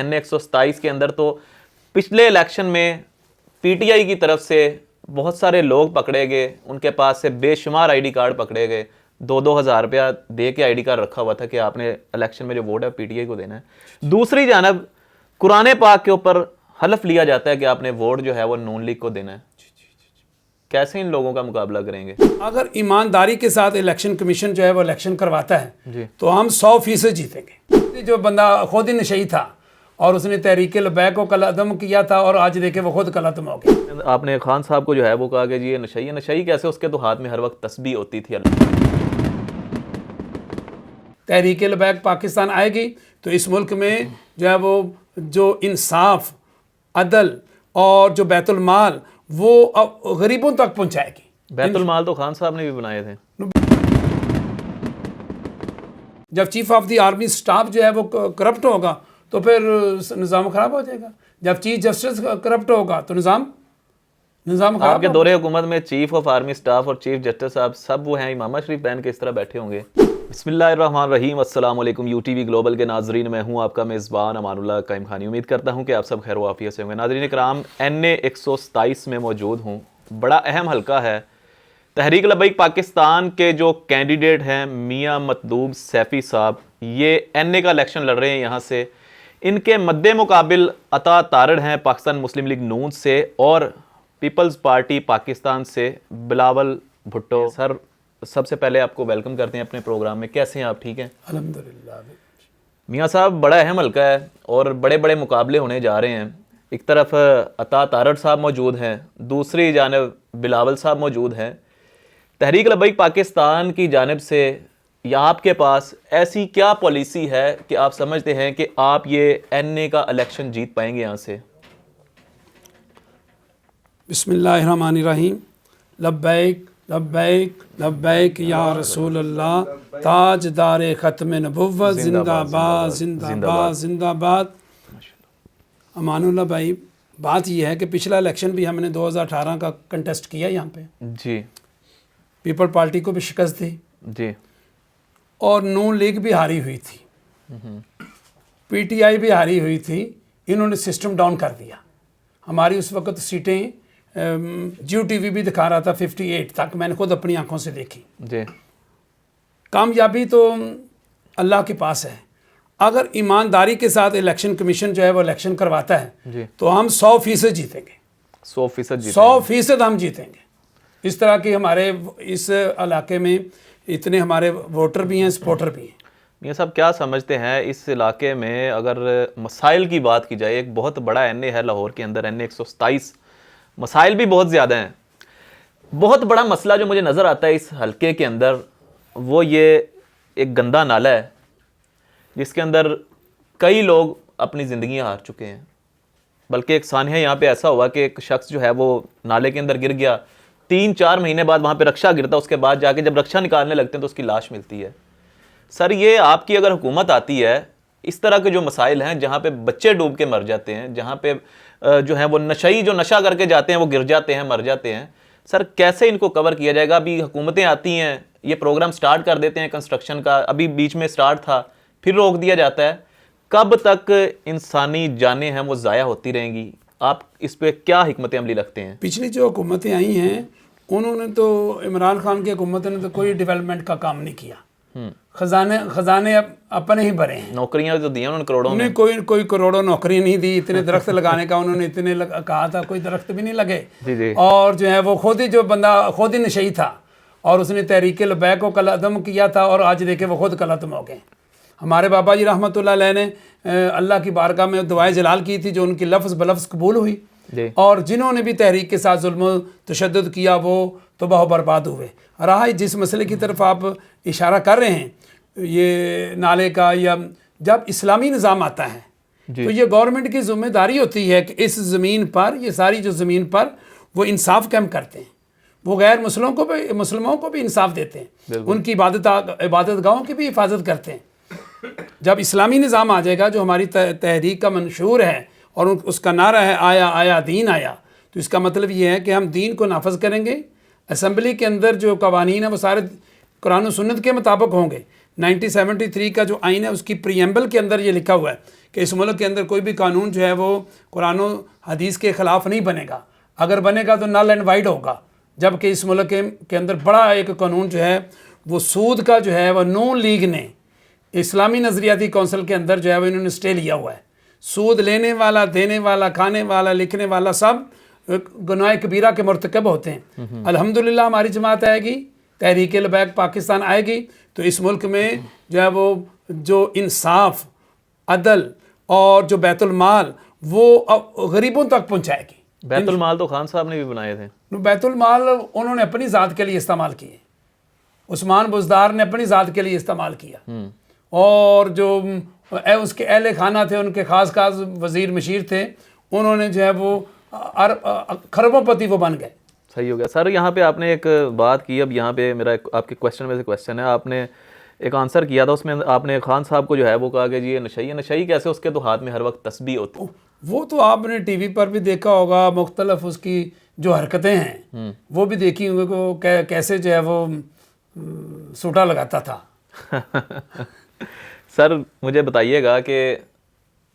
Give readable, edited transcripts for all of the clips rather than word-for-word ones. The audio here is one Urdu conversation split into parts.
N127 کے اندر تو پچھلے الیکشن میں پی ٹی آئی کی طرف سے بہت سارے لوگ پکڑے گئے, ان کے پاس سے بے شمار آئی ڈی کارڈ پکڑے گئے, 2,000 روپیہ دے کے آئی ڈی کارڈ رکھا ہوا تھا کہ آپ نے الیکشن میں جو ووٹ ہے پی ٹی آئی کو دینا ہے. دوسری جانب قرآن پاک کے اوپر حلف لیا جاتا ہے کہ آپ نے ووٹ جو ہے وہ نون لیگ کو دینا ہے. کیسے ان لوگوں کا مقابلہ کریں گے؟ اگر ایمانداری کے ساتھ الیکشن کمیشن جو ہے وہ الیکشن کرواتا ہے تو ہم 100% جیتیں گے. جو بندہ خود ہی نشئی تھا اور اس نے تحریک لبیک کو قلعدم کیا تھا اور آج دیکھیں وہ خود قلعدم ہو گیا. آپ نے خان صاحب کو جو ہے وہ کہا کہ جی یہ نشئی ہے. نشئی کیسے؟ اس کے تو ہاتھ میں ہر وقت تسبیح ہوتی تھی. تحریک لبیک پاکستان آئے گی تو اس ملک میں جو ہے وہ جو انصاف, عدل اور جو بیت المال وہ غریبوں تک پہنچائے گی. بیت المال تو خان صاحب نے بھی بنائے تھے. جب chief of the army staff جو ہے وہ کرپٹ ہوگا تو پھر نظام خراب ہو جائے گا. جب چیف جسٹس کرپٹ ہوگا تو نظام خراب. آپ کے دور حکومت میں چیف آف آرمی سٹاف اور چیف جسٹس صاحب سب وہ ہیں امامہ شریف پہن کے اس طرح بیٹھے ہوں گے. بسم اللہ الرحمن الرحیم. السلام علیکم یو ٹی وی گلوبل کے ناظرین, میں ہوں آپ کا میزبان امان اللہ قائم خانی. امید کرتا ہوں کہ آپ سب خیر و عافیت سے ہوں گے. ناظرین کرام, NA127 میں موجود ہوں. بڑا اہم حلقہ ہے. تحریک لبیک پاکستان کے جو کینڈیڈیٹ ہیں میاں مطلوب سیفی صاحب, یہ NA کا الیکشن لڑ رہے ہیں یہاں سے. ان کے مد مقابل عطا تارڑ ہیں پاکستان مسلم لیگ نون سے, اور پیپلز پارٹی پاکستان سے بلاول بھٹو. سر سب سے پہلے آپ کو ویلکم کرتے ہیں اپنے پروگرام میں. کیسے ہیں آپ؟ ٹھیک ہیں الحمدللہ. میاں صاحب, بڑا اہم حلقہ ہے اور بڑے بڑے مقابلے ہونے جا رہے ہیں. ایک طرف عطا تارڑ صاحب موجود ہیں, دوسری جانب بلاول صاحب موجود ہیں. تحریک لبیک پاکستان کی جانب سے یا آپ کے پاس ایسی کیا پالیسی ہے کہ آپ سمجھتے ہیں کہ آپ یہ NA کا الیکشن جیت پائیں گے یہاں سے؟ بسم اللہ الرحمن الرحیم. لبیک لبیک لبیک یا رسول اللہ, تاجدار ختم نبوت زندہ باد زندہ باد زندہ باد. امان اللہ بھائی, بات یہ ہے کہ پچھلا الیکشن بھی ہم نے 2018 کا کنٹیسٹ کیا یہاں پہ. جی. پیپل پارٹی کو بھی شکست دی جی. اور نون لیگ بھی ہاری ہوئی تھی, پی ٹی آئی بھی ہاری ہوئی تھی. انہوں نے سسٹم ڈاؤن کر دیا. ہماری اس وقت سیٹیں جیو ٹی وی بھی دکھا رہا تھا 58 تک, میں نے خود اپنی آنکھوں سے دیکھی. جی. کامیابی تو اللہ کے پاس ہے. اگر ایمانداری کے ساتھ الیکشن کمیشن جو ہے وہ الیکشن کرواتا ہے تو ہم 100% جیتیں گے. 100% ہم جیتیں گے. اس طرح کی ہمارے اس علاقے میں اتنے ہمارے ووٹر بھی ہیں, سپورٹر بھی ہیں. میاں صاحب, کیا سمجھتے ہیں اس علاقے میں اگر مسائل کی بات کی جائے؟ ایک بہت بڑا NA ہے لاہور کے اندر, NA127. مسائل بھی بہت زیادہ ہیں. بہت بڑا مسئلہ جو مجھے نظر آتا ہے اس حلقے کے اندر وہ یہ ایک گندا نالہ ہے جس کے اندر کئی لوگ اپنی زندگیاں ہار چکے ہیں. بلکہ ایک سانحہ یہاں پہ ایسا ہوا کہ ایک شخص جو ہے وہ نالے کے اندر گر گیا, 3-4 مہینے بعد وہاں پہ رکشہ گرتا, اس کے بعد جا کے جب رکشہ نکالنے لگتے ہیں تو اس کی لاش ملتی ہے. سر, یہ آپ کی اگر حکومت آتی ہے, اس طرح کے جو مسائل ہیں جہاں پہ بچے ڈوب کے مر جاتے ہیں, جہاں پہ جو ہیں وہ نشئی جو نشہ کر کے جاتے ہیں وہ گر جاتے ہیں, مر جاتے ہیں, سر کیسے ان کو کور کیا جائے گا؟ ابھی حکومتیں آتی ہیں, یہ پروگرام سٹارٹ کر دیتے ہیں کنسٹرکشن کا, ابھی بیچ میں سٹارٹ تھا پھر روک دیا جاتا ہے. کب تک انسانی جانیں ہیں وہ ضائع ہوتی رہیں گی؟ آپ اس پہ کیا حکمت عملی رکھتے ہیں؟ پچھلی جو حکومتیں آئی ہیں انہوں نے تو, عمران خان کی حکومت نے تو کوئی ڈیولپمنٹ کا کام نہیں کیا. خزانے اپنے ہی بھرے ہیں. نوکریاں تو دی انہوں نے کروڑوں میں. کوئی کروڑوں نوکری نہیں دی. اتنے درخت لگانے کا انہوں نے اتنے کہا تھا, کوئی درخت بھی نہیں لگے. اور جو ہے وہ خود ہی جو بندہ خود ہی نشئی تھا اور اس نے تحریک لبیک کو قلعدم کیا تھا اور آج دیکھیں وہ خود قلعدم ہو گئے. ہمارے بابا جی رحمۃ اللہ علیہ نے اللہ کی بارگاہ میں دعائے جلال کی تھی جو ان کی لفظ بلفظ قبول ہوئی. اور جنہوں نے بھی تحریک کے ساتھ ظلم و تشدد کیا وہ تباہ و برباد ہوئے. رہا جس مسئلے کی طرف آپ اشارہ کر رہے ہیں یہ نالے کا, یا جب اسلامی نظام آتا ہے تو یہ گورنمنٹ کی ذمہ داری ہوتی ہے کہ اس زمین پر, یہ ساری جو زمین پر وہ انصاف قائم کرتے ہیں, وہ غیر مسلموں کو بھی انصاف دیتے ہیں, ان کی عبادت گاہوں کی بھی حفاظت کرتے ہیں. جب اسلامی نظام آ جائے گا جو ہماری تحریک کا منشور ہے اور اس کا نعرہ ہے آیا آیا دین آیا, تو اس کا مطلب یہ ہے کہ ہم دین کو نافذ کریں گے. اسمبلی کے اندر جو قوانین ہیں وہ سارے قرآن و سنت کے مطابق ہوں گے. 1973 کا جو آئین ہے اس کی پریمبل کے اندر یہ لکھا ہوا ہے کہ اس ملک کے اندر کوئی بھی قانون جو ہے وہ قرآن و حدیث کے خلاف نہیں بنے گا، اگر بنے گا تو نل اینڈ وائڈ ہوگا. جبکہ اس ملک کے اندر بڑا ایک قانون جو ہے وہ سود کا جو ہے وہ نون لیگ نے اسلامی نظریاتی کونسل کے اندر جو ہے وہ انہوں نے اسٹے لیا ہوا ہے. سود لینے والا، دینے والا، کھانے والا، لکھنے والا سب گناہ کبیرہ کے مرتکب ہوتے ہیں. الحمدللہ ہماری جماعت آئے گی، تحریک لبیک پاکستان آئے گی تو اس ملک میں جو ہے وہ جو انصاف، عدل اور جو بیت المال وہ غریبوں تک پہنچائے گی. بیت المال تو خان صاحب نے بھی بنائے تھے. بیت المال انہوں نے اپنی ذات کے لیے استعمال کیے، عثمان بزدار نے اپنی ذات کے لیے استعمال کیا، اور جو اس کے اہل خانہ تھے، ان کے خاص وزیر مشیر تھے، انہوں نے جو ہے وہ کھربوں پتی وہ بن گئے. صحیح ہو گیا. سر یہاں پہ آپ نے ایک بات کی، اب یہاں پہ میرا آپ کے کویشچن میں سے کویشچن ہے، آپ نے ایک آنسر کیا تھا، اس میں آپ نے خان صاحب کو جو ہے وہ کہا کہ جی یہ نشئی ہے. نشئی کیسے؟ اس کے تو ہاتھ میں ہر وقت تسبیح ہوتی. وہ تو آپ نے ٹی وی پر بھی دیکھا ہوگا، مختلف اس کی جو حرکتیں ہیں وہ بھی دیکھی ہوئی کہ کیسے جو ہے وہ سوٹا لگاتا تھا. سر مجھے بتائیے گا کہ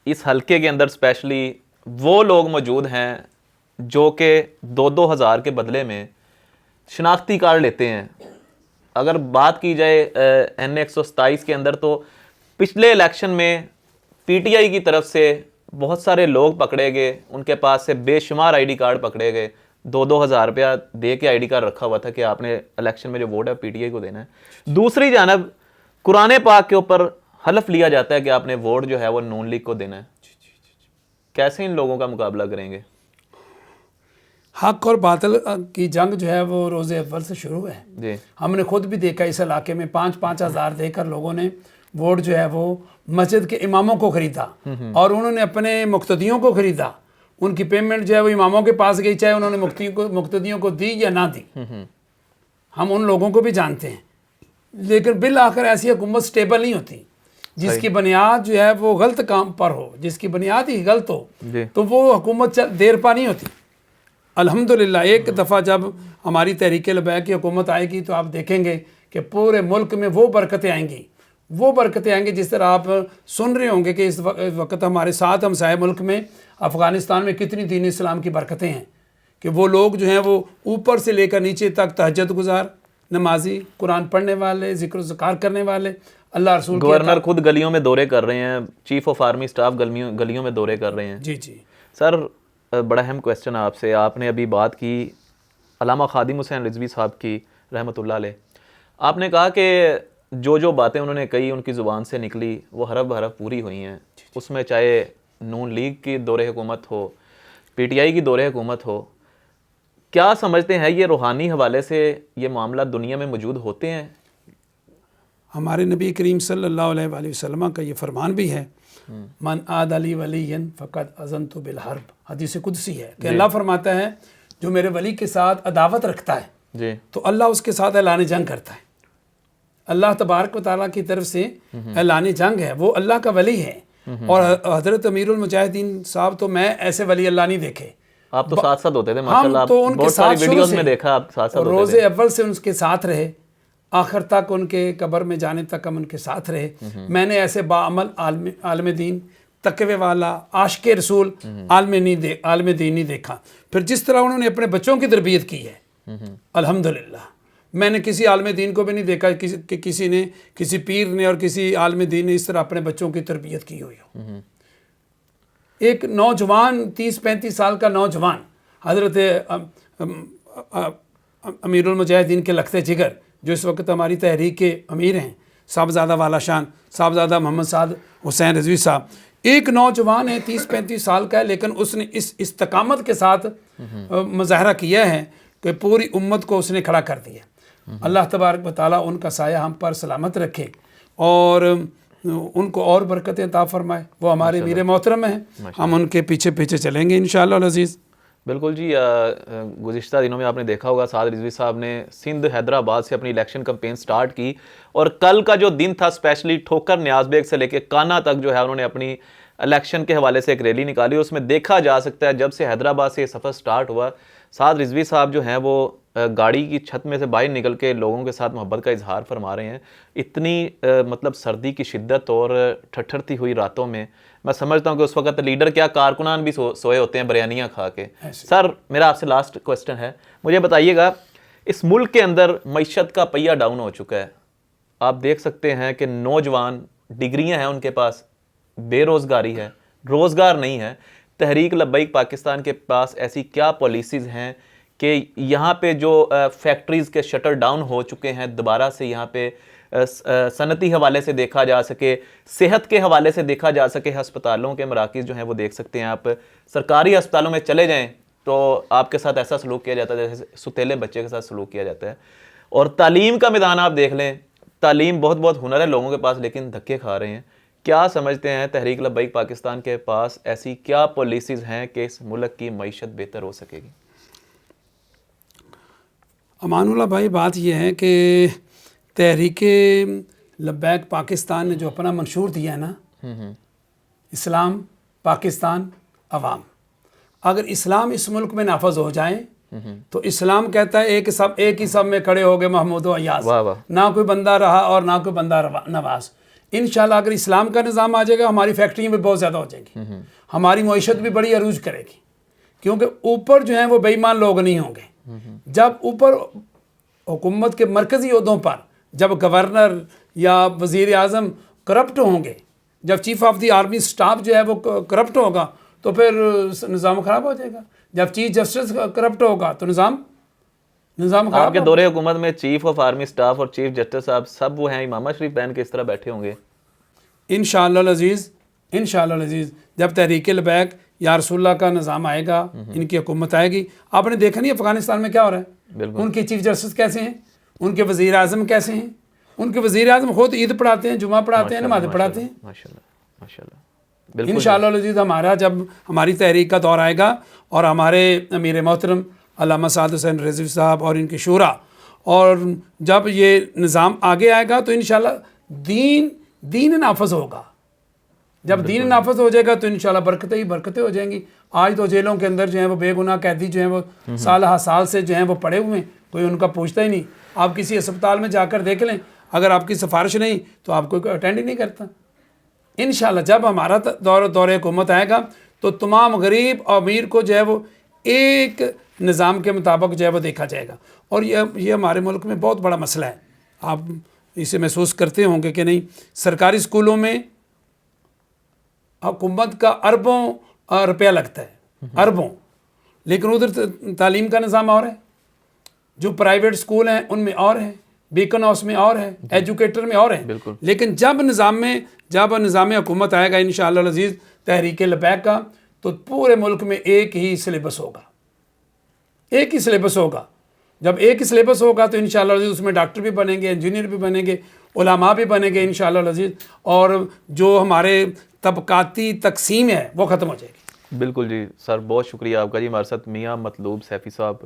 اس حلقے کے اندر اسپیشلی وہ لوگ موجود ہیں جو کہ 2,000 کے بدلے میں شناختی کارڈ لیتے ہیں. اگر بات کی جائے N127 کے اندر تو پچھلے الیکشن میں PTI کی طرف سے بہت سارے لوگ پکڑے گئے، ان کے پاس سے بے شمار آئی ڈی کارڈ پکڑے گئے، 2,000 روپیہ دے کے آئی ڈی کارڈ رکھا ہوا تھا کہ آپ نے الیکشن میں جو ووٹ ہے PTI کو دینا ہے. دوسری جانب قرآن پاک کے اوپر حلف لیا جاتا ہے کہ آپ نے ووٹ جو ہے وہ نون لیگ کو دینا ہے. کیسے ان لوگوں کا مقابلہ کریں گے؟ حق اور باطل کی جنگ جو ہے وہ روز اول سے شروع ہے. جی ہم نے خود بھی دیکھا اس علاقے میں 5-5 ہزار دے کر لوگوں نے ووٹ جو ہے وہ مسجد کے اماموں کو خریدا، اور انہوں نے اپنے مقتدیوں کو خریدا. ان کی پیمنٹ جو ہے وہ اماموں کے پاس گئی، چاہے انہوں نے مقتدیوں کو دی یا نہ دی. ہم ان لوگوں کو بھی جانتے ہیں. لیکن بالآخر ایسی حکومت سٹیبل نہیں ہوتی جس کی بنیاد جو ہے وہ غلط کام پر ہو، جس کی بنیاد ہی غلط ہو تو وہ حکومت دیر پا نہیں ہوتی. الحمدللہ ایک دفعہ جب ہماری تحریک لبیک کی حکومت آئے گی تو آپ دیکھیں گے کہ پورے ملک میں وہ برکتیں آئیں گی جس طرح آپ سن رہے ہوں گے کہ اس وقت ہمارے ساتھ ہمسائے ملک میں افغانستان میں کتنی دین اسلام کی برکتیں ہیں کہ وہ لوگ جو ہیں وہ اوپر سے لے کر نیچے تک تہجد گزار، نمازی، قرآن پڑھنے والے، ذکر و ذکار کرنے والے، اللہ رسول گورنر خود گلیوں میں دورے کر رہے ہیں، چیف آف آرمی سٹاف گلیوں میں دورے کر رہے ہیں. جی سر بڑا اہم کویسچن آپ سے، آپ نے ابھی بات کی علامہ خادم حسین رضوی صاحب کی رحمۃ اللہ علیہ. آپ نے کہا کہ جو باتیں انہوں نے کہی ان کی زبان سے نکلی وہ حرف حرف پوری ہوئی ہیں. اس میں چاہے نون لیگ کی دور حکومت ہو، PTI کی دور حکومت ہو، کیا سمجھتے ہیں یہ روحانی حوالے سے یہ معاملات دنیا میں موجود ہوتے ہیں؟ ہمارے نبی کریم صلی اللہ علیہ وآلہ وسلم کا یہ فرمان بھی ہے، من عاد لی ولی فقد اذنت بالحرب. حدیث قدسی ہے کہ اللہ فرماتا ہے جو میرے ولی کے ساتھ عداوت رکھتا ہے تو اللہ اس کے ساتھ اعلان جنگ کرتا ہے. اللہ تبارک و تعالیٰ کی طرف سے اعلان جنگ ہے، وہ اللہ کا ولی ہے. اور حضرت امیر المجاہدین صاحب تو میں ایسے ولی اللہ نہیں دیکھے. آپ تو ساتھ ساتھ ہوتے تھے ماشاءاللہ، ہم تو ان کے ساتھ ویڈیوز میں دیکھا آپ ساتھ ساتھ روز اول سے ان کے ساتھ رہے، آخر تک ان کے قبر میں جانے تک ہم ان کے ساتھ رہے. میں نے ایسے باعمل عالم دین، تقوی والا، عاشق رسول عالم دین نہیں دیکھا. پھر جس طرح انہوں نے اپنے بچوں کی تربیت کی ہے الحمدللہ، میں نے کسی عالم دین کو بھی نہیں دیکھا کہ کسی نے، کسی پیر نے اور کسی عالم دین نے اس طرح اپنے بچوں کی تربیت کی ہوئی ہو. ایک نوجوان 30-35 سال کا نوجوان حضرت امیر المجاہدین کے لخت جگر جو اس وقت ہماری تحریک کے امیر ہیں، صاحبزادہ والا شان صاحبزادہ محمد سعد حسین رضوی صاحب، ایک نوجوان ہے 30-35 سال کا ہے، لیکن اس نے اس استقامت کے ساتھ مظاہرہ کیا ہے کہ پوری امت کو اس نے کھڑا کر دیا. اللہ تبارک و تعالیٰ ان کا سایہ ہم پر سلامت رکھے اور ان کو اور برکتیں عطا فرمائے. وہ ہمارے میر محترم ہیں، ہم ان کے پیچھے پیچھے چلیں گے انشاءاللہ العزیز. بالکل جی. گزشتہ دنوں میں آپ نے دیکھا ہوگا سعد رضوی صاحب نے سندھ حیدرآباد سے اپنی الیکشن کمپین سٹارٹ کی، اور کل کا جو دن تھا اسپیشلی ٹھوکر نیاز بیگ سے لے کے کانا تک جو ہے انہوں نے اپنی الیکشن کے حوالے سے ایک ریلی نکالی. اس میں دیکھا جا سکتا ہے جب سے حیدرآباد سے یہ سفر سٹارٹ ہوا، سعد رضوی صاحب جو ہیں وہ گاڑی کی چھت میں سے باہر نکل کے لوگوں کے ساتھ محبت کا اظہار فرما رہے ہیں، اتنی مطلب سردی کی شدت اور ٹھٹھرتی ہوئی راتوں میں سمجھتا ہوں کہ اس وقت لیڈر کیا کارکنان بھی سوئے ہوتے ہیں بریانیاں کھا کے۔ سر میرا آپ سے لاسٹ کوسچن ہے، مجھے بتائیے گا اس ملک کے اندر معیشت کا پہیہ ڈاؤن ہو چکا ہے، آپ دیکھ سکتے ہیں کہ نوجوان ڈگریاں ہیں ان کے پاس، بے روزگاری ہے، روزگار نہیں ہے۔ تحریک لبیک پاکستان کے پاس ایسی کیا پالیسیز ہیں کہ یہاں پہ جو فیکٹریز کے شٹر ڈاؤن ہو چکے ہیں دوبارہ سے یہاں پہ صنعتی حوالے سے دیکھا جا سکے، صحت کے حوالے سے دیکھا جا سکے، ہسپتالوں کے مراکز جو ہیں وہ دیکھ سکتے ہیں آپ، سرکاری ہسپتالوں میں چلے جائیں تو آپ کے ساتھ ایسا سلوک کیا جاتا ہے جیسے ستیلے بچے کے ساتھ سلوک کیا جاتا ہے۔ اور تعلیم کا میدان آپ دیکھ لیں، تعلیم بہت بہت ہنر ہے لوگوں کے پاس لیکن دھکے کھا رہے ہیں۔ کیا سمجھتے ہیں تحریک لبیک پاکستان کے پاس ایسی کیا پالیسیز ہیں کہ اس ملک کی معیشت بہتر ہو سکے گی؟ امان اللہ بھائی، بات یہ ہے کہ تحریک لبیک پاکستان نے جو اپنا منشور دیا ہے نا، اسلام، پاکستان، عوام، اگر اسلام اس ملک میں نافذ ہو جائے تو اسلام کہتا ہے ایک ہی سب میں کھڑے ہو گئے محمود و ایاز، نہ کوئی بندہ رہا اور نہ کوئی بندہ نواز۔ انشاءاللہ اگر اسلام کا نظام آ جائے گا، ہماری فیکٹریاں بھی بہت زیادہ ہو جائیں گی، ہماری معیشت بھی بڑی عروج کرے گی، کیونکہ اوپر جو ہیں وہ بے ایمان لوگ نہیں ہوں گے۔ جب اوپر حکومت کے مرکزی عہدوں پر جب گورنر یا وزیر اعظم کرپٹ ہوں گے، جب chief of the army staff جو ہے وہ کرپٹ ہوگا تو پھر نظام خراب ہو جائے گا۔ جب چیف جسٹس کرپٹ ہوگا تو نظام خراب آپ کے دورے حکومت میں چیف آف آرمی سٹاف اور چیف جسٹس صاحب سب وہ ہیں امامہ شریف پہن کے اس طرح بیٹھے ہوں گے؟ انشاءاللہ العزیز، انشاءاللہ العزیز، جب تحریک لبیک یا رسول اللہ کا نظام آئے گا، ان کی حکومت آئے گی۔ آپ نے دیکھا نہیں افغانستان میں کیا ہو رہا ہے، ان کے چیف جسٹس کیسے ہیں، ان کے وزیر اعظم کیسے ہیں، ان کے وزیر اعظم خود عید پڑھاتے ہیں، جمعہ پڑھاتے ہیں، نمازیں پڑھاتے ہیں۔ انشاءاللہ العزیز ہمارا جب ہماری تحریک کا دور آئے گا اور ہمارے امیر محترم علامہ سعد حسین رضوی صاحب اور ان کی شورا، اور جب یہ نظام آگے آئے گا تو انشاءاللہ دین نافذ ہوگا۔ جب دین نافذ ہو جائے گا تو انشاءاللہ برکتیں ہی برکتیں ہو جائیں گی۔ آج تو جیلوں کے اندر جو ہیں وہ بے گناہ قیدی جو ہیں وہ سال ہا سال سے جو ہیں وہ پڑے ہوئے ہیں، کوئی ان کا پوچھتا ہی نہیں۔ آپ کسی اسپتال میں جا کر دیکھ لیں، اگر آپ کی سفارش نہیں تو آپ کوئی اٹینڈ ہی نہیں کرتا۔ انشاءاللہ جب ہمارا دور حکومت آئے گا تو تمام غریب اور امیر کو جو ہے وہ ایک نظام کے مطابق جو ہے وہ دیکھا جائے گا۔ اور یہ ہمارے ملک میں بہت بڑا مسئلہ ہے، آپ اسے محسوس کرتے ہوں گے کہ نہیں۔ سرکاری اسکولوں میں حکومت کا اربوں روپیہ لگتا ہے، اربوں، لیکن ادھر تعلیم کا نظام اور ہے۔ جو پرائیویٹ اسکول ہیں ان میں اور ہے، بیکن ہاؤس میں اور ہے، ایجوکیٹر میں اور ہے۔ لیکن جب نظام حکومت آئے گا انشاءاللہ العزیز تحریک لبیک کا، تو پورے ملک میں ایک ہی سلیبس ہوگا، ایک ہی سلیبس ہوگا۔ جب ایک ہی سلیبس ہوگا تو انشاءاللہ العزیز اس میں ڈاکٹر بھی بنیں گے، انجینئر بھی بنیں گے، علماء بھی بنیں گے انشاءاللہ العزیز، اور جو ہمارے طبقاتی تقسیم ہے وہ ختم ہو جائے گی۔ بالکل جی سر، بہت شکریہ آپ کا جی۔ ہمارے ساتھ میاں مطلوب سیفی صاحب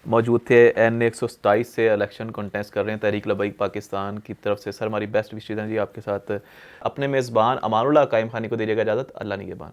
موجود تھے، این 127 سے الیکشن کنٹیسٹ کر رہے ہیں تحریک لبیک پاکستان کی طرف سے۔ سر ہماری بیسٹ وشیز ہیں جی آپ کے ساتھ۔ اپنے میزبان امان اللہ قائم خانی کو دیجیے گا اجازت۔ اللہ نگہبان۔